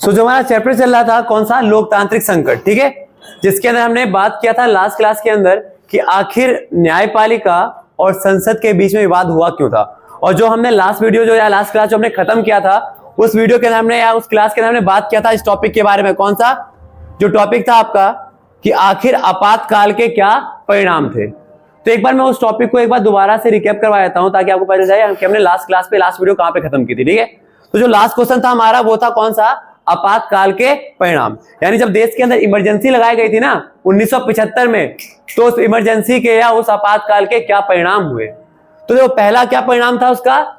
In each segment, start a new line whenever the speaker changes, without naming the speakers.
जो हमारा चैप्टर चल रहा था कौन सा, लोकतांत्रिक संकट, ठीक है, जिसके अंदर हमने बात किया था लास्ट क्लास के अंदर कि आखिर न्यायपालिका और संसद के बीच में विवाद हुआ क्यों था। और जो हमने लास्ट वीडियो जो या लास्ट क्लास जो हमने खत्म किया था उस वीडियो के अंदर हमने या उस क्लास के अंदर हमने बात किया था इस टॉपिक के बारे में। कौन सा जो टॉपिक था आपका कि आखिर आपातकाल के क्या परिणाम थे। तो एक बार मैं उस टॉपिक को एक बार दोबारा से रिकैप करवा देता हूं ताकि आपको पता चले कि हमने लास्ट क्लास पे लास्ट वीडियो कहां पे खत्म की थी, ठीक है। तो जो लास्ट क्वेश्चन था हमारा वो था कौन सा, आपातकाल के परिणाम। यानी जब देश के अंदर इमरजेंसी लगाई गई थी ना 1975 में, तो उस इमरजेंसी के या उस आपातकाल के क्या परिणाम हुए। तो जो पहला क्या परिणाम था उसका,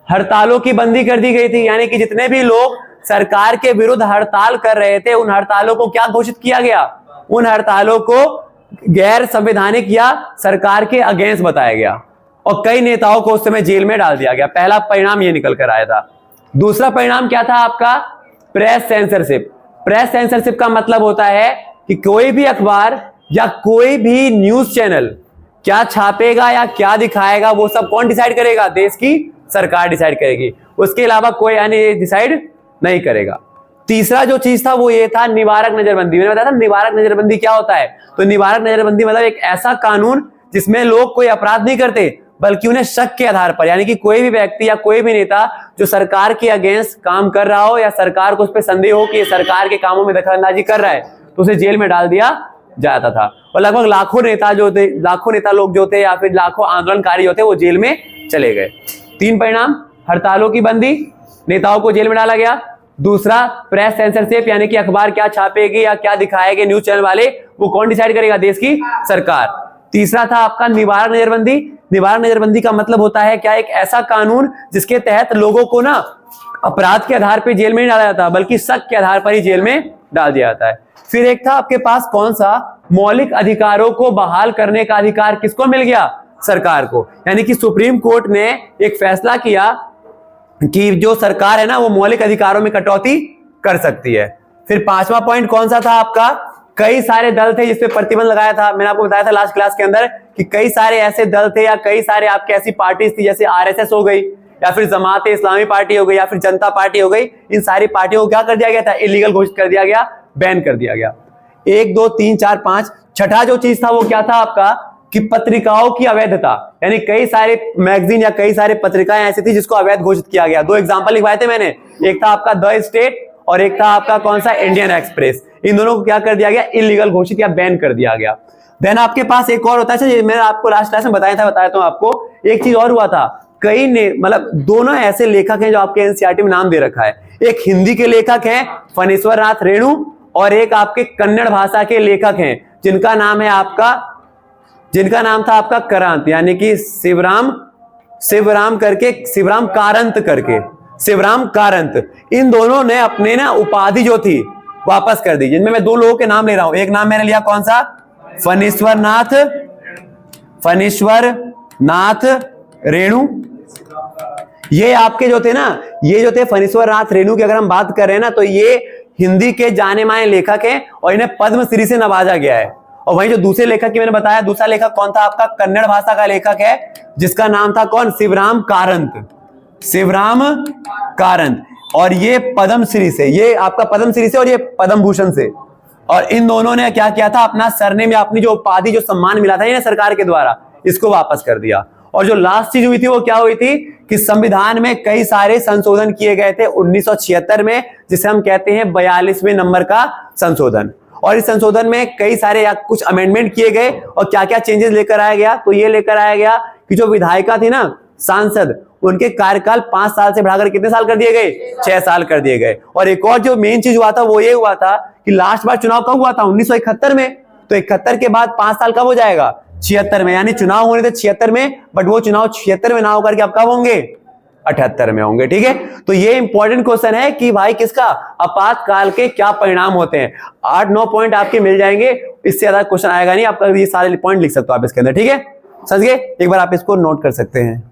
हड़तालों की बंदी कर दी गई थी। यानी कि जितने भी लोग सरकार के विरुद्ध हड़ताल कर रहे थे उन हड़तालों को क्या घोषित किया गया, उन हड़तालों को गैर संवैधानिक या सरकार के अगेंस्ट बताया गया और कई नेताओं को उस समय जेल में डाल दिया गया। पहला परिणाम ये निकल कर आया था। दूसरा परिणाम क्या था आपका, प्रेस सेंसरशिप। प्रेस सेंसरशिप का मतलब होता है कि कोई भी अखबार या कोई भी न्यूज चैनल क्या छापेगा या क्या दिखाएगा वो सब कौन डिसाइड करेगा, देश की सरकार डिसाइड करेगी, उसके अलावा कोई अन्य डिसाइड नहीं करेगा। तीसरा जो चीज था वो ये था निवारक नजरबंदी। मैंने बताया था निवारक नजरबंदी क्या होता है। तो निवारक नजरबंदी मतलब एक ऐसा कानून जिसमें लोग कोई अपराध नहीं करते बल्कि उन्हें शक के आधार पर, यानी कि कोई भी व्यक्ति या कोई भी नेता जो सरकार के अगेंस्ट काम कर रहा हो या सरकार को उस पर संदेह हो कि सरकार के कामों में दखलंदाजी कर रहा है तो उसे जेल में डाल दिया जाता था। और लगभग लाखों नेता जो थे, लाखों नेता लोग जो थे या फिर लाखों आंदोलनकारी जो थे वो जेल में चले गए। तीन परिणाम, हड़तालों की बंदी, नेताओं को जेल में डाला गया। दूसरा प्रेस सेंसरशिप, यानी कि अखबार क्या छापेगी या क्या दिखाएंगे न्यूज चैनल वाले वो कौन डिसाइड करेगा, देश की सरकार। तीसरा था आपका निवारक नजरबंदी। निवारक नजरबंदी का मतलब होता है क्या, एक ऐसा कानून जिसके तहत लोगों को ना अपराध के आधार पर जेल में नहीं डाला जाता बल्कि शक के आधार पर ही जेल में डाल दिया जाता है। फिर एक था आपके पास कौन सा, मौलिक अधिकारों को बहाल करने का अधिकार किसको मिल गया, सरकार को। यानी कि सुप्रीम कोर्ट ने एक फैसला किया कि जो सरकार है ना वो मौलिक अधिकारों में कटौती कर सकती है। फिर पांचवा पॉइंट कौन सा था आपका, कई सारे दल थे जिसपे प्रतिबंध लगाया था। मैंने आपको बताया था लास्ट क्लास के अंदर कि कई सारे ऐसे दल थे या कई सारे आपके ऐसी पार्टीज थी जैसे आरएसएस हो गई या फिर जमात इस्लामी पार्टी हो गई या फिर जनता पार्टी हो गई। इन सारी पार्टियों को क्या कर दिया गया था, इलीगल घोषित कर दिया गया, बैन कर दिया गया। 1 2 3 4 5 छठा जो चीज था वो क्या था आपका कि पत्रिकाओं की अवैधता। यानी कई सारे मैगजीन या कई सारे पत्रिकाएं ऐसी थी जिसको अवैध घोषित किया गया। 2 एग्जांपल लिखवाए थे मैंने, एक था आपका द स्टेट और एक था आपका कौन सा, इंडियन एक्सप्रेस। इन दोनों को क्या कर दिया गया, इलीगल घोषित या बैन कर दिया गया। देन आपके पास एक और होता है, मैंने आपको लास्ट क्लास में बताया तो आपको एक चीज और हुआ था। कई ने मतलब दोनों ऐसे लेखक हैं जो आपके एनसीईआरटी में नाम दे रखा है। एक हिंदी के लेखक हैं फणीश्वर नाथ रेणु और एक आपके कन्नड़ भाषा के लेखक हैं जिनका नाम था आपका करांत, यानी कि शिवराम कारंत। इन दोनों ने अपने ना उपाधि जो थी वापस कर दी, जिनमें मैं 2 लोगों के नाम ले रहा हूं। एक नाम मैंने लिया कौन सा, फणीश्वर नाथ रेणु। ये आपके जो थे ना, ये जो थे फणीश्वर नाथ रेणु की अगर हम बात कर रहे हैं ना तो ये हिंदी के जाने माने लेखक हैं और इन्हें पद्मश्री से नवाजा गया है। और वहीं जो दूसरे लेखक की मैंने बताया, दूसरा लेखक कौन था आपका, कन्नड़ भाषा का लेखक है जिसका नाम था कौन, शिवराम कारंत। और ये पद्मश्री से, ये आपका पद्मश्री से और ये पद्म भूषण से। और इन दोनों ने क्या किया था, अपना सरनेम या अपनी जो उपाधि जो सम्मान मिला था इन्हें सरकार के द्वारा, इसको वापस कर दिया। और जो लास्ट चीज हुई थी वो क्या हुई थी कि संविधान में कई सारे संशोधन किए गए थे 1976 में, जिसे हम कहते हैं 42वें नंबर का संशोधन। और इस संशोधन में कई सारे या कुछ अमेंडमेंट किए गए और क्या क्या चेंजेस लेकर आया गया, तो ये लेकर आया गया कि जो विधायिका थी ना, सांसद, उनके कार्यकाल 5 साल से बढ़ाकर कितने साल कर दिए गए, 6 साल कर दिए गए। और एक और जो मेन चीज हुआ था वो ये हुआ था कि लास्ट बार चुनाव कब हुआ था, 1971 में। तो 71 के बाद 5 साल कब हो जाएगा, 76 में। यानी चुनाव होने थे 76 में, बट वो चुनाव 76 में ना होकर के अब कब होंगे, 78 में होंगे, ठीक है। तो ये इंपॉर्टेंट क्वेश्चन है कि भाई किसका, आपातकाल के क्या परिणाम होते हैं। 8-9 पॉइंट आपके मिल जाएंगे, इससे ज्यादा क्वेश्चन आएगा नहीं। आप ये सारे पॉइंट लिख सकते हो आप इसके अंदर, ठीक है, समझ गए। एक बार आप इसको नोट कर सकते हैं।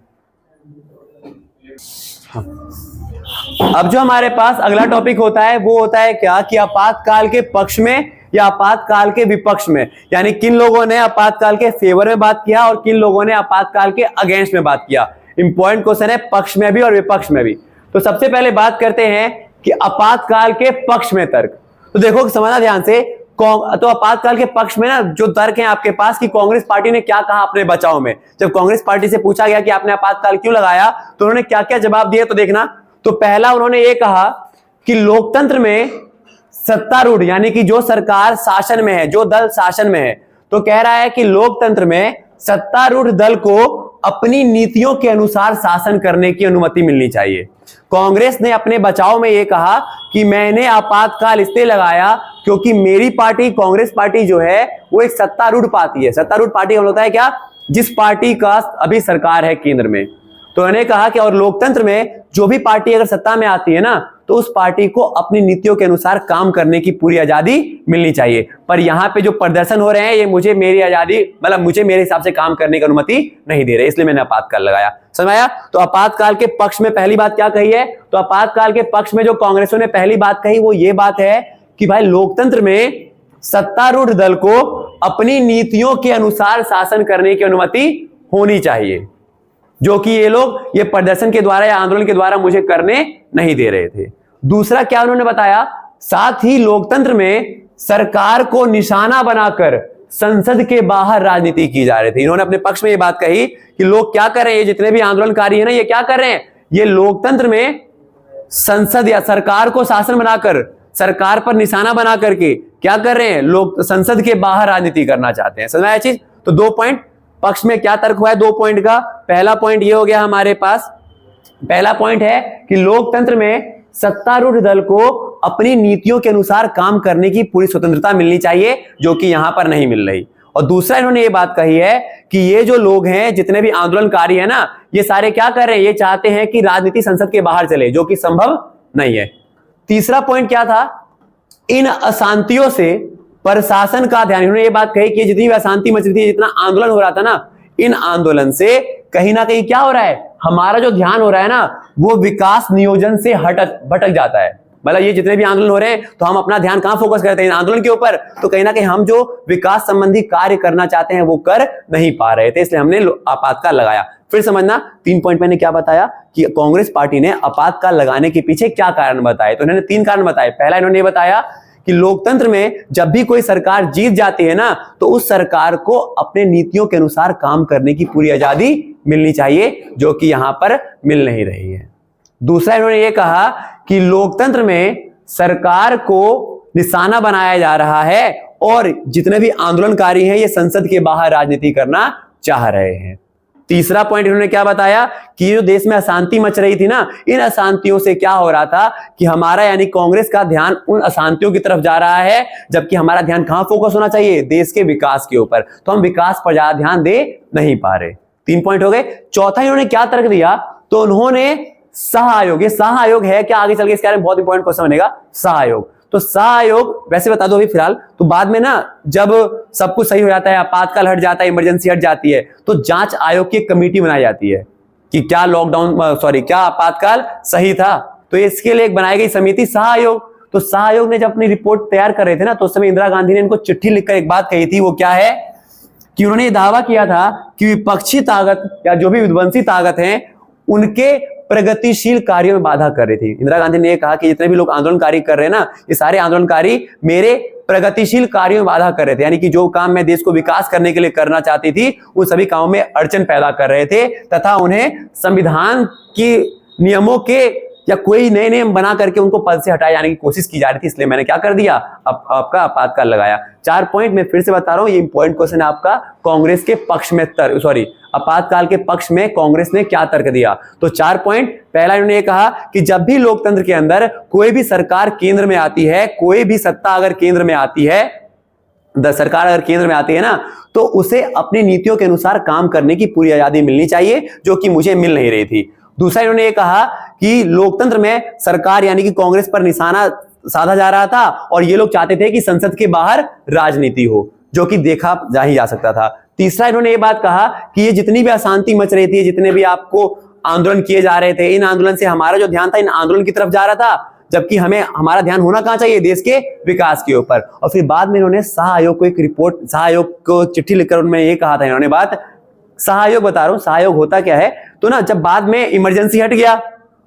अब जो हमारे पास अगला टॉपिक होता है वो होता है क्या कि आपातकाल के पक्ष में या आपातकाल के विपक्ष में, यानी किन लोगों ने आपातकाल के फेवर में बात किया और किन लोगों ने आपातकाल के अगेंस्ट में बात किया। इंपॉर्टेंट क्वेश्चन है, पक्ष में भी और विपक्ष में भी। तो सबसे पहले बात करते हैं कि आपातकाल के पक्ष में तर्क। तो देखो समझना ध्यान से, तो आपातकाल के पक्ष में ना जो तर्क है आपके पास कि कांग्रेस पार्टी ने क्या कहा अपने बचाव में। जब कांग्रेस पार्टी से पूछा गया कि आपने आपातकाल क्यों लगाया तो उन्होंने क्या क्या जवाब दिए, तो देखना। तो पहला उन्होंने ये कहा कि लोकतंत्र में सत्तारूढ़ यानी कि जो सरकार शासन में है, जो दल शासन में है, तो कह रहा है कि लोकतंत्र में सत्तारूढ़ दल को अपनी नीतियों के अनुसार शासन करने की अनुमति मिलनी चाहिए। कांग्रेस ने अपने बचाव में यह कहा कि मैंने आपातकाल इसलिए लगाया क्योंकि मेरी पार्टी कांग्रेस पार्टी जो है वो एक सत्तारूढ़ पार्टी है। सत्तारूढ़ पार्टी का मतलब होता है क्या, जिस पार्टी का अभी सरकार है केंद्र में। तो उन्होंने कहा कि और लोकतंत्र में जो भी पार्टी अगर सत्ता में आती है ना तो उस पार्टी को अपनी नीतियों के अनुसार काम करने की पूरी आजादी मिलनी चाहिए। पर यहाँ पे जो प्रदर्शन हो रहे हैं ये मुझे मेरी आजादी मतलब मुझे मेरे हिसाब से काम करने की अनुमति नहीं दे रहे, इसलिए मैंने आपातकाल लगाया। समझ आया? तो आपातकाल के पक्ष में पहली बात क्या कही है, तो आपातकाल के पक्ष में जो कांग्रेसों ने पहली बात कही वो ये बात है कि भाई लोकतंत्र में सत्तारूढ़ दल को अपनी नीतियों के अनुसार शासन करने की अनुमति होनी चाहिए, जो कि ये लोग ये प्रदर्शन के द्वारा या आंदोलन के द्वारा मुझे करने नहीं दे रहे थे। दूसरा क्या उन्होंने बताया, साथ ही लोकतंत्र में सरकार को निशाना बनाकर संसद के बाहर राजनीति की जा रही थी। इन्होंने अपने पक्ष में ये बात कही कि लोग क्या कर रहे हैं, ये जितने भी आंदोलनकारी है ना, ये क्या कर रहे हैं, ये लोकतंत्र में संसद या सरकार को शासन बनाकर सरकार पर निशाना बना करके क्या कर रहे हैं, लोग संसद के बाहर राजनीति करना चाहते हैं। समझ में आया चीज? तो 2 पॉइंट पक्ष में क्या तर्क हुआ है 2 पॉइंट का। पहला पॉइंट ये हो गया हमारे पास, पहला पॉइंट है कि लोकतंत्र में सत्तारूढ़ दल को अपनी नीतियों के अनुसार काम करने की पूरी स्वतंत्रता मिलनी चाहिए, जो कि यहां पर नहीं मिल रही। और दूसरा इन्होंने ये बात कही है कि ये जो लोग हैं जितने भी आंदोलनकारी है ना, ये सारे क्या कर रहे हैं, ये चाहते हैं कि राजनीति संसद के बाहर चले, जो कि संभव नहीं है। तीसरा पॉइंट क्या था, इन अशांतियों से प्रशासन का ध्यान। इन्होंने ये बात कही कि जितनी भी अशांति मच रही थी, जितना आंदोलन हो रहा था ना, इन आंदोलन से कहीं ना कहीं क्या हो रहा है, हमारा जो ध्यान हो रहा है ना वो विकास नियोजन से भटक जाता है। मतलब ये जितने भी आंदोलन हो रहे हैं तो हम अपना ध्यान कहां फोकस करते हैं, आंदोलन के ऊपर। तो कहीं ना कहीं हम जो विकास संबंधी कार्य करना चाहते हैं वो कर नहीं पा रहे थे, इसलिए हमने आपातकाल लगाया। फिर समझना 3 पॉइंट मैंने क्या बताया कि कांग्रेस पार्टी ने आपातकाल लगाने के पीछे क्या कारण बताए। तो इन्होंने 3 कारण बताए। पहला इन्होंने बताया कि लोकतंत्र में जब भी कोई सरकार जीत जाती है ना तो उस सरकार को अपने नीतियों के अनुसार काम करने की पूरी आजादी मिलनी चाहिए, जो कि यहां पर मिल नहीं रही है। दूसरा इन्होंने ये कहा कि लोकतंत्र में सरकार को निशाना बनाया जा रहा है और जितने भी आंदोलनकारी हैं ये संसद के बाहर राजनीति करना चाह रहे हैं। तीसरा पॉइंट इन्होंने क्या बताया कि जो देश में अशांति मच रही थी ना, इन अशांतियों से क्या हो रहा था कि हमारा यानी कांग्रेस का ध्यान उन अशांतियों की तरफ जा रहा है, जबकि हमारा ध्यान कहां फोकस होना चाहिए, देश के विकास के ऊपर। तो हम विकास पर ज्यादा ध्यान दे नहीं पा रहे। 3 पॉइंट हो गए। चौथा इन्होंने क्या तर्क दिया, तो उन्होंने सह आयोग, ये सह आयोग है क्या, आगे चल के इसके बारे में बहुत इंपॉर्टेंट क्वेश्चन बनेगा। सह आयोग, तो सह आयोग वैसे बता दो अभी फिलहाल, तो बाद में ना जब सब कुछ सही हो जाता है, आपातकाल हट जाता है, इमरजेंसी हट जाती है, तो जांच आयोग की एक कमेटी बनाई जाती है कि क्या क्या आपातकाल सही था। तो इसके लिए एक बनाई गई समिति सह आयोग। तो सह आयोग ने जब अपनी रिपोर्ट तैयार कर रहे थे ना, तो उस समय इंदिरा गांधी ने इनको चिट्ठी लिखकर एक बात कही थी। वो क्या है कि उन्होंने ये दावा किया था कि विपक्षी ताकत या जो भी विध्वंसी ताकत है उनके प्रगतिशील कार्यों में बाधा कर रही थी। इंदिरा गांधी ने यह कहा कि जितने भी लोग आंदोलनकारी कर रहे हैं ना, ये सारे आंदोलनकारी मेरे प्रगतिशील कार्यों में बाधा कर रहे थे, यानी कि जो काम मैं देश को विकास करने के लिए करना चाहती थी उन सभी कामों में अड़चन पैदा कर रहे थे, तथा उन्हें संविधान की नियमों के या कोई नए नियम बना करके उनको पद से हटाए जाने की कोशिश की जा रही थी। इसलिए मैंने क्या कर दिया, आपका आपातकाल लगाया। 4 पॉइंट मैं फिर से बता रहा हूं, ये इंपॉर्टेंट क्वेश्चन है आपका, कांग्रेस के पक्ष में आपातकाल के पक्ष में कांग्रेस ने क्या तर्क दिया। तो 4 पॉइंट। पहला इन्होंने ये कहा कि जब भी लोकतंत्र के अंदर कोई भी सरकार केंद्र में आती है, कोई भी सत्ता अगर केंद्र में आती है, सरकार अगर केंद्र में आती है ना, तो उसे अपनी नीतियों के अनुसार काम करने की पूरी आजादी मिलनी चाहिए, जो कि मुझे मिल नहीं रही थी। दूसरा इन्होंने ये कहा कि लोकतंत्र में सरकार यानी कि कांग्रेस पर निशाना साधा जा रहा था और ये लोग चाहते थे कि संसद के बाहर राजनीति हो, जो कि देखा जा ही जा सकता था। तीसरा इन्होंने ये बात कहा कि ये जितनी भी अशांति मच रही थी, जितने भी आपको आंदोलन किए जा रहे थे, इन आंदोलन से हमारा जो ध्यान था इन आंदोलन की तरफ जा रहा था, जबकि हमारा ध्यान होना कहां चाहिए, देश के विकास के ऊपर। और फिर बाद में इन्होंने सह आयोग को एक रिपोर्ट, सह आयोग को चिट्ठी लिखकर उनमें ये कहा था इन्होंने बात, सह आयोग बता रहा हूं सह आयोग होता क्या है। तो ना जब बाद में इमरजेंसी हट गया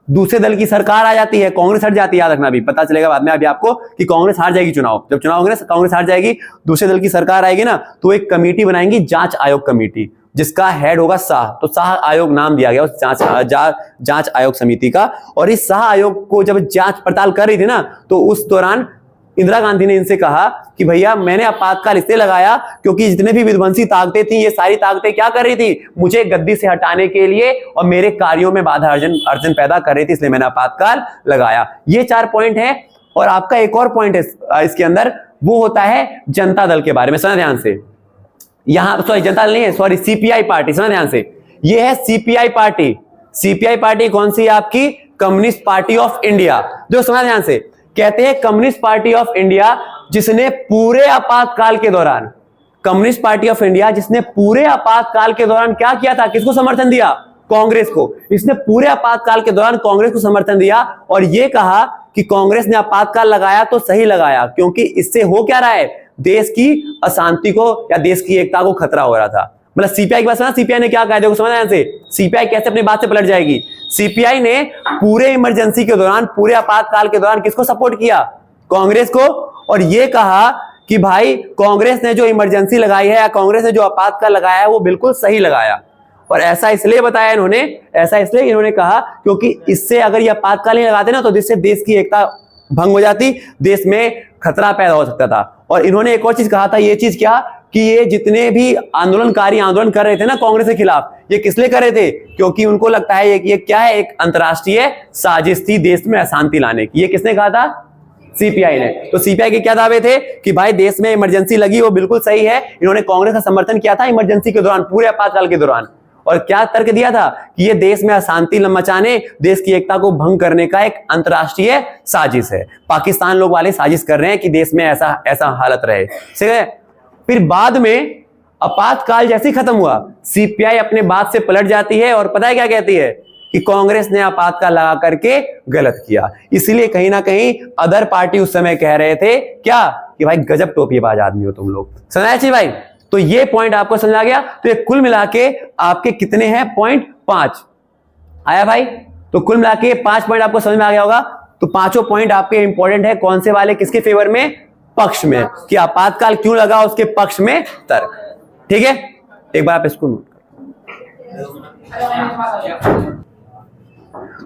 दूसरे दल की सरकार आ जाती है, कांग्रेस हट जाती है, याद रखना, अभी पता चलेगा बाद में अभी आपको कि कांग्रेस हार जाएगी चुनाव, जब चुनाव होंगे ना कांग्रेस हार जाएगी, दूसरे दल की सरकार आएगी ना, तो एक कमेटी बनाएंगी, जांच आयोग कमेटी, जिसका हेड होगा शाह, तो शाह आयोग नाम दिया गया उस जांच आयोग समिति का। और इस शाह आयोग को जब जांच पड़ताल कर रही थी ना, तो उस दौरान इंदिरा गांधी ने इनसे कहा कि भैया मैंने आपातकाल इसलिए लगाया क्योंकि जितने भी विध्वंसी ताकतें थी, ये सारी ताकतें क्या कर रही थी, मुझे गद्दी से हटाने के लिए और मेरे कार्यों में बाधा अर्जन पैदा कर रही थी, इसलिए मैंने आपातकाल लगाया। ये 4 पॉइंट है। और आपका एक और पॉइंट है इसके अंदर, वो होता है जनता दल के बारे में। सुना ध्यान से, यहां सॉरी जनता दल नहीं है, सॉरी सीपीआई पार्टी, सुना ध्यान से, ये है सीपीआई पार्टी। सीपीआई पार्टी कौन सी है आपकी, कम्युनिस्ट पार्टी ऑफ इंडिया। जो सुना ध्यान से, कहते हैं कम्युनिस्ट पार्टी ऑफ इंडिया जिसने पूरे आपातकाल के दौरान, कम्युनिस्ट पार्टी ऑफ इंडिया जिसने पूरे आपातकाल के दौरान क्या किया था, किसको समर्थन दिया, कांग्रेस को। इसने पूरे आपातकाल के दौरान कांग्रेस को समर्थन दिया और यह कहा कि कांग्रेस ने आपातकाल लगाया तो सही लगाया, क्योंकि इससे हो क्या रहा है, देश की अशांति को या देश की एकता को खतरा हो रहा था। मतलब सीपीआई की बात सुना, सीपीआई ने क्या कहा, देखो समझ से सीपीआई कैसे अपनी बात से पलट जाएगी। सीपीआई ने पूरे इमरजेंसी के दौरान, पूरे आपातकाल के दौरान किसको सपोर्ट किया, कांग्रेस को, और यह कहा कि भाई कांग्रेस ने जो इमरजेंसी लगाई है या कांग्रेस ने जो आपातकाल लगाया है वो बिल्कुल सही लगाया। और ऐसा इसलिए बताया इन्होंने, ऐसा इसलिए इन्होंने कहा क्योंकि इससे अगर ये आपातकाल नहीं लगाते ना, तो जिससे देश की एकता भंग हो जाती, देश में खतरा पैदा हो सकता था। और इन्होंने एक और चीज कहा था, ये चीज क्या, कि ये जितने भी आंदोलनकारी आंदोलन कर रहे थे ना कांग्रेस के खिलाफ, ये किस लिए कर रहे थे, क्योंकि उनको लगता है ये क्या है, एक अंतरराष्ट्रीय साजिश थी देश में अशांति लाने की। ये किसने कहा था, सीपीआई ने। तो सीपीआई के क्या दावे थे कि भाई देश में इमरजेंसी लगी वो बिल्कुल सही है, इन्होंने कांग्रेस का समर्थन किया था इमरजेंसी के दौरान, पूरे आपातकाल के दौरान। और क्या तर्क दिया था कि ये देश में अशांति मचाने, देश की एकता को भंग करने का एक अंतरराष्ट्रीय साजिश है, पाकिस्तान लोग वाले साजिश कर रहे हैं कि देश में ऐसा हालत रहे, ठीक है। फिर बाद में आपातकाल जैसे ही खत्म हुआ, सीपीआई अपने बात से पलट जाती है और पता है क्या कहती है, कि कांग्रेस ने आपातकाल लगा करके गलत किया। इसलिए कहीं ना कहीं अदर पार्टी उस समय कह रहे थे क्या, कि भाई गजब टोपीबाज आदमी हो तुम लोग। समझ आया भाई, तो ये पॉइंट आपको समझ आ गया। तो ये कुल मिला के आपके कितने हैं, पॉइंट 5 आया भाई। तो कुल मिला के 5 पॉइंट आपको समझ में आ गया होगा। तो पांचों पॉइंट आपके इंपॉर्टेंट है, कौन से वाले, किसके फेवर में, पक्ष में, कि आपातकाल क्यों लगा उसके पक्ष में तर्क, ठीक है। एक बार आप इसको नोट करो।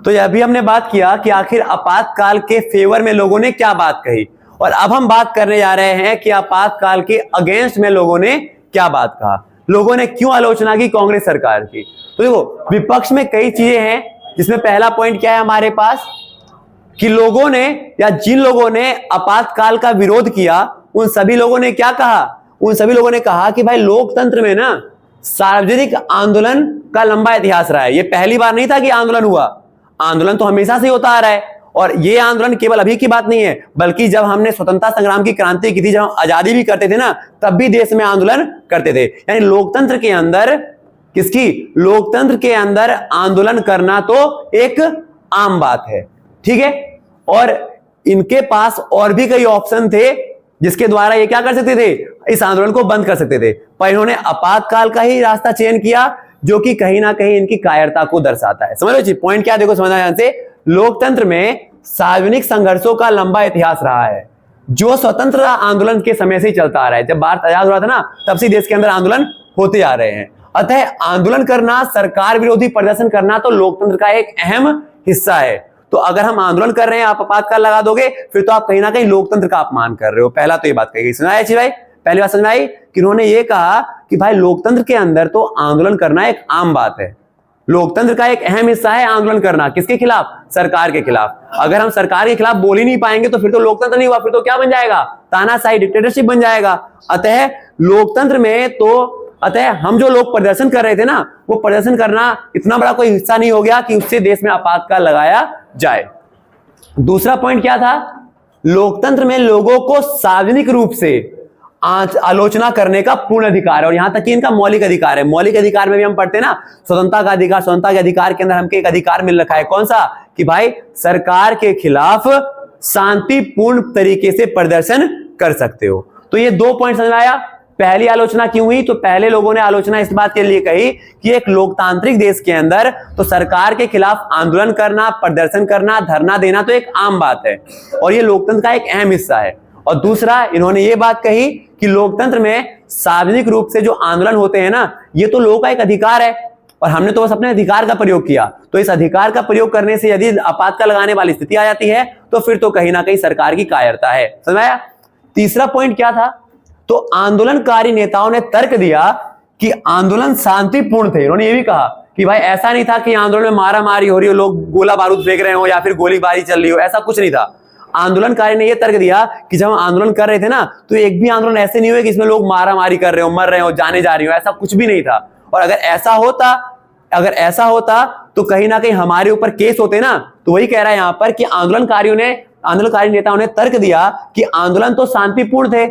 तो अभी हमने बात किया कि आखिर आपातकाल के फेवर में लोगों ने क्या बात कही, और अब हम बात करने जा रहे हैं कि आपातकाल के अगेंस्ट में लोगों ने क्या बात कहा, लोगों ने क्यों आलोचना की कांग्रेस सरकार की। तो देखो विपक्ष में कई चीजें हैं, जिसमें पहला पॉइंट क्या है हमारे पास, कि लोगों ने या जिन लोगों ने आपातकाल का विरोध किया उन सभी लोगों ने क्या कहा, उन सभी लोगों ने कहा कि भाई लोकतंत्र में ना सार्वजनिक आंदोलन का लंबा इतिहास रहा है, ये पहली बार नहीं था कि आंदोलन हुआ, आंदोलन तो हमेशा से होता आ रहा है। और ये आंदोलन केवल अभी की बात नहीं है, बल्कि जब हमने स्वतंत्रता संग्राम की क्रांति की थी, जब हम आजादी भी करते थे ना, तब भी देश में आंदोलन करते थे। यानी लोकतंत्र के अंदर, किसकी, लोकतंत्र के अंदर आंदोलन करना तो एक आम बात है, ठीक है। और इनके पास और भी कई ऑप्शन थे जिसके द्वारा ये क्या कर सकते थे, इस आंदोलन को बंद कर सकते थे, पर इन्होंने आपातकाल का ही रास्ता चयन किया, जो कि कहीं ना कहीं इनकी कायरता को दर्शाता है। समझ लो जी पॉइंट क्या, देखो समझना ध्यान से, लोकतंत्र में सार्वजनिक संघर्षों का लंबा इतिहास रहा है, जो स्वतंत्रता आंदोलन के समय से ही चलता आ रहा है। जब भारत आजाद हुआ था ना, तब से देश के अंदर आंदोलन होते आ रहे हैं। अतः आंदोलन करना, सरकार विरोधी प्रदर्शन करना तो लोकतंत्र का एक अहम हिस्सा है। तो अगर हम आंदोलन कर रहे हैं, आप आपातकाल लगा दोगे, फिर तो आप कहीं ना कहीं लोकतंत्र का अपमान कर रहे हो। पहला तो ये बात कही गई, सुना है भाई, पहली बात समझ में आई कि उन्होंने ये कहा कि भाई लोकतंत्र के अंदर तो आंदोलन करना एक आम बात है, लोकतंत्र का एक अहम हिस्सा है आंदोलन करना, किसके खिलाफ, सरकार के खिलाफ। अगर हम सरकार के खिलाफ बोल ही नहीं पाएंगे तो फिर तो लोकतंत्र नहीं हुआ, फिर तो क्या बन जाएगा, तानाशाही, डिक्टेटरशिप बन जाएगा। अतः लोकतंत्र में तो, अतः हम जो लोग प्रदर्शन कर रहे थे ना, वो प्रदर्शन करना इतना बड़ा कोई हिस्सा नहीं हो गया कि उससे देश में आपातकाल लगाया जाए। दूसरा पॉइंट क्या था, लोकतंत्र में लोगों को सार्वजनिक रूप से आलोचना करने का पूर्ण अधिकार है, और यहां तक कि इनका मौलिक अधिकार है। मौलिक अधिकार में भी हम पढ़ते हैं ना, स्वतंत्रता का अधिकार, स्वतंत्रता के अधिकार के अंदर हमको एक अधिकार मिल रखा है, कौन सा, कि भाई सरकार के खिलाफ शांतिपूर्ण तरीके से प्रदर्शन कर सकते हो। तो ये 2 पॉइंट समझ आया, पहली आलोचना क्यों हुई? तो पहले लोगों ने आलोचना इस बात के लिए कही कि एक लोकतांत्रिक देश के अंदर तो सरकार के खिलाफ आंदोलन करना, प्रदर्शन करना, धरना देना तो एक आम बात है और ये लोकतंत्र का एक अहम हिस्सा है। और दूसरा, इन्होंने ये बात कही कि लोकतंत्र में सार्वजनिक रूप से जो आंदोलन होते हैं ना, ये तो लोगों का एक अधिकार है और हमने तो बस अपने अधिकार का प्रयोग किया। तो इस अधिकार का प्रयोग करने से यदि आपातकाल लगाने वाली स्थिति आ जाती है तो फिर तो कहीं ना कहीं सरकार की कायरता है। समझ आया? तीसरा पॉइंट क्या था? तो आंदोलनकारी नेताओं ने तर्क दिया कि आंदोलन शांतिपूर्ण थे। इन्होंने ये भी कहा कि भाई ऐसा नहीं था कि आंदोलन में मारा मारी हो रही हो, लोग गोला बारूद फेंक रहे हो या फिर गोलीबारी चल रही हो, ऐसा कुछ नहीं था। आंदोलनकारी ने यह तर्क दिया कि जब हम आंदोलन कर रहे थे ना, तो एक भी आंदोलन ऐसे नहीं हुए कि इसमें लोग मारा मारी कर रहे हो, मर रहे हो, जाने जा रही हो, ऐसा कुछ भी नहीं था। और अगर ऐसा होता तो कहीं ना कहीं हमारे ऊपर केस होते ना। तो वही कह रहा है यहां पर कि आंदोलनकारी नेताओं ने तर्क दिया कि आंदोलन तो शांतिपूर्ण थे,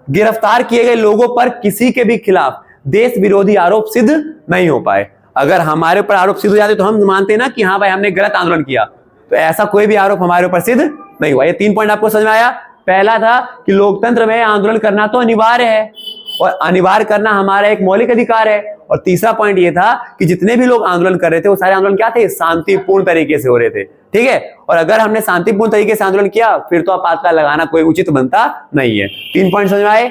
गिरफ्तार किए गए लोगों पर किसी के भी खिलाफ देश विरोधी आरोप सिद्ध नहीं हो पाए। अगर हमारे ऊपर आरोप सिद्ध हो जाते तो हम मानते ना कि हाँ भाई हमने गलत आंदोलन किया, तो ऐसा कोई भी आरोप हमारे ऊपर सिद्ध नहीं हुआ। ये 3 पॉइंट आपको समझ में आया? पहला था कि लोकतंत्र में आंदोलन करना तो अनिवार्य है और अनिवार्य करना हमारा एक मौलिक अधिकार है। और तीसरा पॉइंट ये था कि जितने भी लोग आंदोलन कर रहे थे वो सारे आंदोलन क्या थे? शांतिपूर्ण तरीके से हो रहे थे। ठीक है, और अगर हमने शांतिपूर्ण तरीके से आंदोलन किया फिर तो आपातकाल लगाना कोई उचित बनता नहीं है। 3 पॉइंट समझ में आए?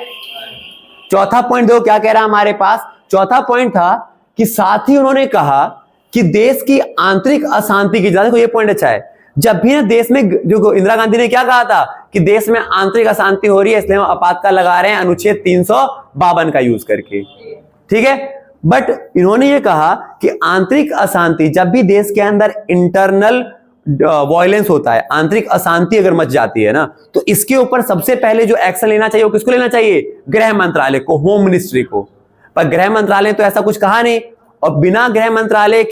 चौथा पॉइंट देखो क्या कह रहा है हमारे पास। चौथा पॉइंट था कि साथ ही उन्होंने कहा कि देश की आंतरिक अशांति की, देखो ये पॉइंट अच्छा है, जब भी ना देश में, जो इंदिरा गांधी ने क्या कहा था कि देश में आंतरिक अशांति हो रही है इसलिए हम आपातकाल लगा रहे हैं अनुच्छेद 352 का यूज करके। ठीक है, बट इन्होंने ये कहा कि आंतरिक अशांति, जब भी देश के अंदर इंटरनल वायलेंस होता है, आंतरिक अशांति अगर मच जाती है ना, तो इसके ऊपर सबसे पहले जो एक्शन लेना चाहिए वो किसको लेना चाहिए? गृह मंत्रालय को, होम मिनिस्ट्री को। पर गृह मंत्रालय तो ऐसा कुछ कहा नहीं, और बिना गृह मंत्रालय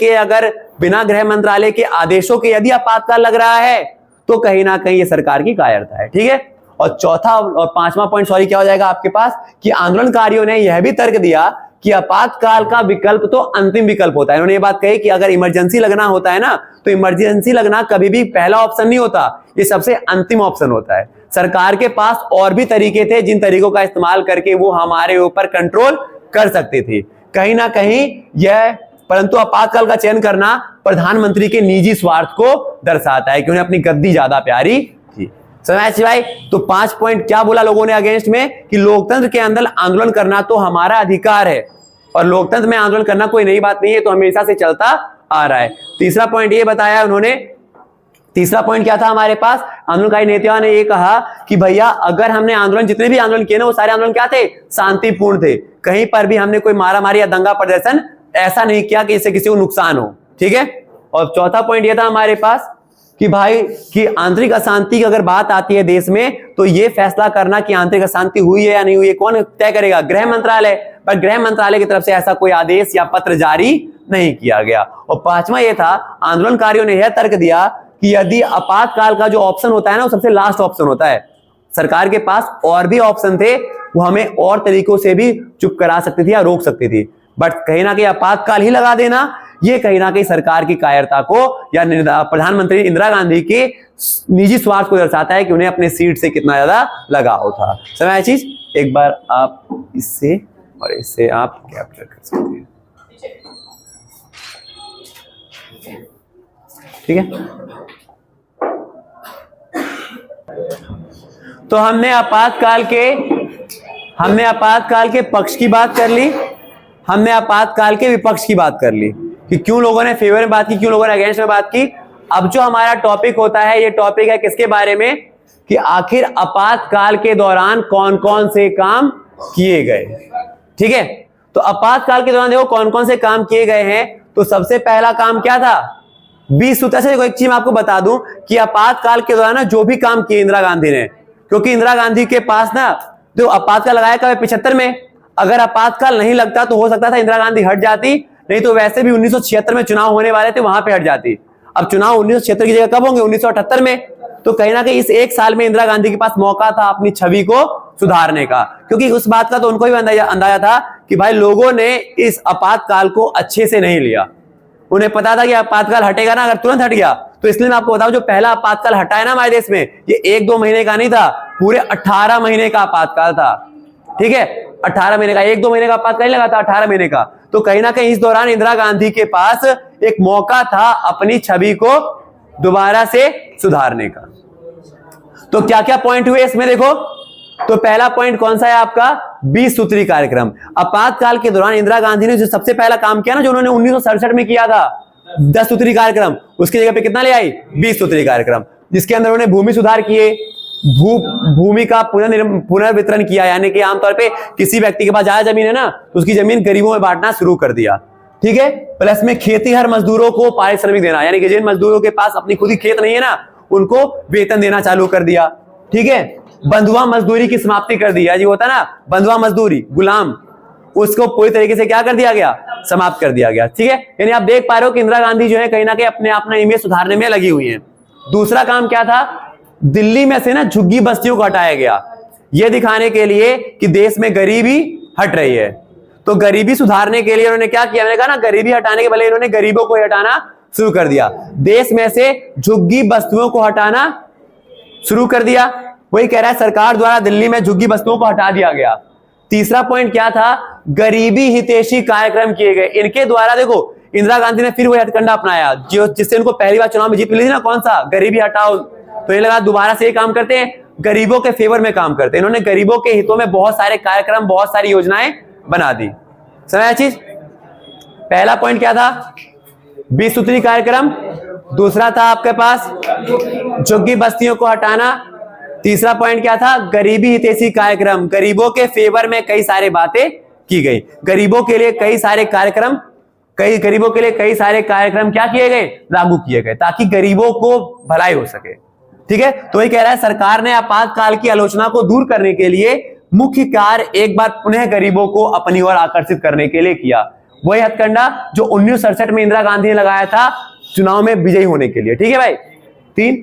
के आदेशों के यदि आपातकाल लग रहा है तो कहीं ना कहीं ये सरकार की कायरता है। ठीक है, और चौथा और पांचवा पॉइंट क्या हो जाएगा आपके पास कि आंदोलनकारियों ने यह भी तर्क दिया कि आपातकाल का विकल्प तो अंतिम विकल्प होता है। उन्होंने ये बात कही कि अगर इमरजेंसी लगना होता है ना, तो इमरजेंसी लगना कभी भी पहला ऑप्शन नहीं होता, ये सबसे अंतिम ऑप्शन होता है। सरकार के पास और भी तरीके थे जिन तरीकों का इस्तेमाल करके वो हमारे ऊपर कंट्रोल कर सकती थी कहीं ना कहीं यह, परंतु आपातकाल का चयन करना प्रधानमंत्री के निजी स्वार्थ को दर्शाता है कि उन्हें अपनी गद्दी ज्यादा प्यारी थी। समझ भाई? तो 5 पॉइंट क्या बोला लोगों ने अगेंस्ट में कि लोकतंत्र के अंदर आंदोलन करना तो हमारा अधिकार है और लोकतंत्र में आंदोलन करना कोई नई बात नहीं है, तो हमेशा से चलता आ रहा है। तीसरा पॉइंट ये बताया उन्होंने, तीसरा पॉइंट क्या था हमारे पास? आंदोलनकारी नेताओं ने ये कहा कि भैया अगर हमने आंदोलन, जितने भी आंदोलन किए ना, वो सारे आंदोलन क्या थे? शांतिपूर्ण थे। कहीं पर भी हमने कोई मारामारी या दंगा प्रदर्शन ऐसा नहीं किया कि इससे किसी को नुकसान हो। ठीक है, और चौथा पॉइंट ये था हमारे पास कि भाई कि आंतरिक अशांति की अगर बात आती है देश में, तो ये फैसला करना कि आंतरिक अशांति हुई है या नहीं हुई है कौन तय करेगा? गृह मंत्रालय। पर गृह मंत्रालय की तरफ से ऐसा कोई आदेश या पत्र जारी नहीं किया गया। और पांचवा ये था, आंदोलनकारियों ने यह तर्क दिया कि यदि आपातकाल का जो ऑप्शन होता है ना, वो सबसे लास्ट ऑप्शन होता है। सरकार के पास और भी ऑप्शन थे, वो हमें और तरीकों से भी चुप करा सकती थी या रोक सकती थी, बट कहीं ना कहीं आपातकाल ही लगा देना ये कहीं ना कहीं सरकार की कायरता को या प्रधानमंत्री इंदिरा गांधी के निजी स्वार्थ को दर्शाता है कि उन्हें अपने सीट से कितना ज्यादा लगाव था। समझ चीज? एक बार आप इससे और इससे आप कैप्चर कर सकते हैं। ठीक है, तो हमने आपातकाल के पक्ष की बात कर ली, हमने आपातकाल के विपक्ष की बात कर ली कि क्यों लोगों ने फेवर में बात की, क्यों लोगों ने अगेंस्ट में बात की। अब जो हमारा टॉपिक होता है, ये टॉपिक है किसके बारे में कि आखिर आपातकाल के दौरान कौन कौन से काम किए गए। ठीक है, तो आपातकाल के दौरान देखो कौन कौन से काम किए गए हैं। तो सबसे पहला काम क्या था? 20 सूत्र से। देखो एक चीज मैं आपको बता दूं कि आपातकाल के दौरान जो भी काम किए इंदिरा गांधी ने, क्योंकि इंदिरा गांधी के पास ना जो आपातकाल लगाया कब? 75 में। अगर आपातकाल नहीं लगता तो हो सकता था इंदिरा गांधी हट जाती, नहीं तो वैसे भी 1976 में चुनाव होने वाले थे, वहां पे हट जाती। अब चुनाव 1976 की जगह कब होंगे? 1978 में। तो कहीं ना कहीं इस एक साल में इंदिरा गांधी के पास मौका था अपनी छवि को सुधारने का, क्योंकि उस बात का तो उनको भी अंदाजा था कि भाई लोगों ने इस आपातकाल को अच्छे से नहीं लिया। उन्हें पता था कि आपातकाल हटेगा ना, अगर तुरंत हट गया तो इसलिए मैं आपको बताऊं जो पहला आपातकाल हटा है ना हमारे देश में, ये 1-2 महीने का नहीं था, पूरे 18 महीने का आपातकाल था। ठीक है, 18 महीने का, 1-2 महीने का आपातकालीन लगा था, 18 महीने का। तो कहीं ना कहीं इस दौरान इंदिरा गांधी के पास एक मौका था अपनी छवि को दोबारा से सुधारने का। तो क्या क्या पॉइंट हुए इसमें देखो। तो पहला पॉइंट कौन सा है आपका, 20 सूत्री कार्यक्रम। आपातकाल के दौरान इंदिरा गांधी ने जो सबसे पहला काम किया ना, जो उन्होंने 1967 में किया था 10 सूत्री कार्यक्रम, उसकी जगह पे कितना ले आई, 20 सूत्री कार्यक्रम, जिसके अंदर उन्होंने भूमि सुधार किए, भूमि का पुनर्वितरण किया, यानी कि आमतौर पे किसी व्यक्ति के पास ज्यादा जमीन है ना, तो उसकी जमीन गरीबों में बांटना शुरू कर दिया। ठीक है, प्लस में खेतीहर मजदूरों को पारिश्रमिक देना, यानी कि जिन मजदूरों के पास अपनी खुद की खेत नहीं है ना, उनको वेतन देना चालू कर दिया। ठीक है, बंधुआ मजदूरी की समाप्ति कर दी, जी होता ना बंधुआ मजदूरी, गुलाम, उसको पूरी तरीके से क्या कर दिया गया, समाप्त कर दिया गया। ठीक है, यानी आप देख पा रहे हो कि इंदिरा गांधी जो है कहीं ना कहीं अपना इमेज सुधारने में लगी हुई है। दूसरा काम क्या था, दिल्ली में से ना झुग्गी बस्तियों को हटाया गया, यह दिखाने के लिए कि देश में गरीबी हट रही है। तो गरीबी सुधारने के लिए उन्होंने क्या किया, मैंने कहा ना गरीबी हटाने के बदले इन्होंने गरीबों को हटाना शुरू कर दिया, देश में से झुग्गी बस्तियों को हटाना शुरू कर दिया। वही कह रहा है सरकार द्वारा दिल्ली में झुग्गी बस्तियों को हटा दिया गया। तीसरा पॉइंट क्या था, गरीबी हितैषी कार्यक्रम किए गए। इनके द्वारा देखो इंदिरा गांधी ने फिर वही हथकंडा अपनाया जो जिससे उनको पहली बार चुनाव में जीत मिली थी ना, कौन सा, गरीबी हटाओ। तो ये लगा दोबारा से ये काम करते हैं, गरीबों के फेवर में काम करते हैं। इन्होंने गरीबों के हितों में बहुत सारे कार्यक्रम, बहुत सारी योजनाएं बना दी। समझ चीज, पहला पॉइंट क्या था, 20 सूत्री कार्यक्रम। दूसरा था आपके पास झुग्गी बस्तियों को हटाना। तीसरा पॉइंट क्या था, गरीबी हितैषी कार्यक्रम, गरीबों के फेवर में कई सारी बातें की गई, गरीबों के लिए कई सारे कार्यक्रम, गरीबों के लिए कई सारे कार्यक्रम क्या किए गए, लागू किए गए, ताकि गरीबों को भलाई हो सके। ठीक है, तो वही कह रहा है सरकार ने आपातकाल की आलोचना को दूर करने के लिए मुख्य कार्य एक बार पुनः गरीबों को अपनी ओर आकर्षित करने के लिए किया। वही हथकंडा जो 1967 में इंदिरा गांधी ने लगाया था चुनाव में विजयी होने के लिए। ठीक है भाई, 3।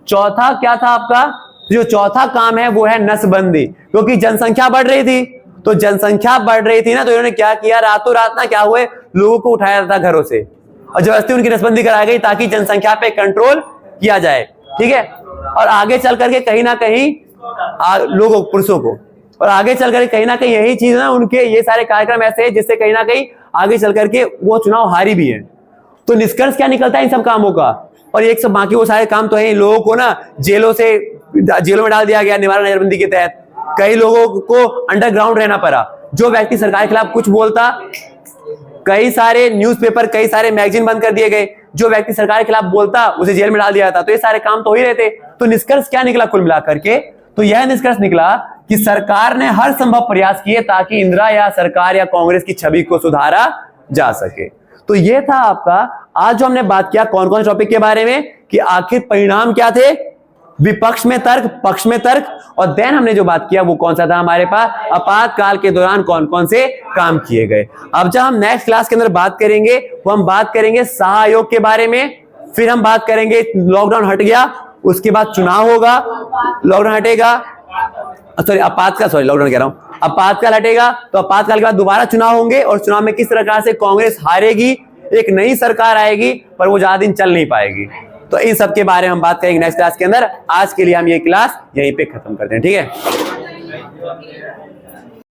चौथा क्या था आपका, जो चौथा काम है वो है नसबंदी, क्योंकि जनसंख्या बढ़ रही थी। तो जनसंख्या बढ़ रही थी ना, तो इन्होंने क्या किया, रातों रात ना क्या हुए, लोगों को उठाया था घरों से और जबरदस्ती उनकी नसबंदी कराई गई ताकि जनसंख्या पे कंट्रोल किया जाए। ठीक है, और आगे चल करके कहीं ना कहीं लोगों, पुरुषों को, और आगे चल करके कहीं ना कहीं यही चीज ना, उनके ये सारे कार्यक्रम ऐसे हैं जिससे कहीं ना कहीं आगे चल करके वो चुनाव हारी भी है। तो निष्कर्ष क्या निकलता है इन सब कामों का, और एक सब बाकी वो सारे काम तो है, लोगों को ना जेलों में डाल दिया गया निवारण नजरबंदी के तहत, कई लोगों को अंडरग्राउंड रहना पड़ा। जो व्यक्ति सरकार के खिलाफ कुछ बोलता, कई सारे न्यूज़पेपर, कई सारे मैगजीन बंद कर दिए गए, जो व्यक्ति सरकार के खिलाफ बोलता उसे जेल में डाल दिया जाता। तो ये सारे काम तो हो ही रहे थे। तो निष्कर्ष क्या निकला कुल मिलाकर के, तो यह निष्कर्ष निकला कि सरकार ने हर संभव प्रयास किए ताकि इंदिरा या सरकार या कांग्रेस की छवि को सुधारा जा सके। तो ये था आपका आज जो हमने बात किया कौन कौन टॉपिक के बारे में, कि आखिर परिणाम क्या थे, विपक्ष में तर्क, पक्ष में तर्क, और देन हमने जो बात किया वो कौन सा था हमारे पास, आपातकाल के दौरान कौन कौन से काम किए गए। अब जब हम नेक्स्ट क्लास के अंदर बात करेंगे वो हम बात करेंगे शाह आयोग के बारे में, फिर हम बात करेंगे लॉकडाउन हट गया, उसके बाद चुनाव होगा, लॉकडाउन हटेगा, सॉरी लॉकडाउन कह रहा हूं, आपातकाल हटेगा, तो आपातकाल के बाद दोबारा चुनाव होंगे और चुनाव में किस प्रकार से कांग्रेस हारेगी, एक नई सरकार आएगी पर वो ज्यादा दिन चल नहीं पाएगी। तो इन सब के बारे में हम बात करेंगे नेक्स्ट क्लास के अंदर। आज के लिए हम ये क्लास यहीं पे खत्म करते हैं। ठीक है।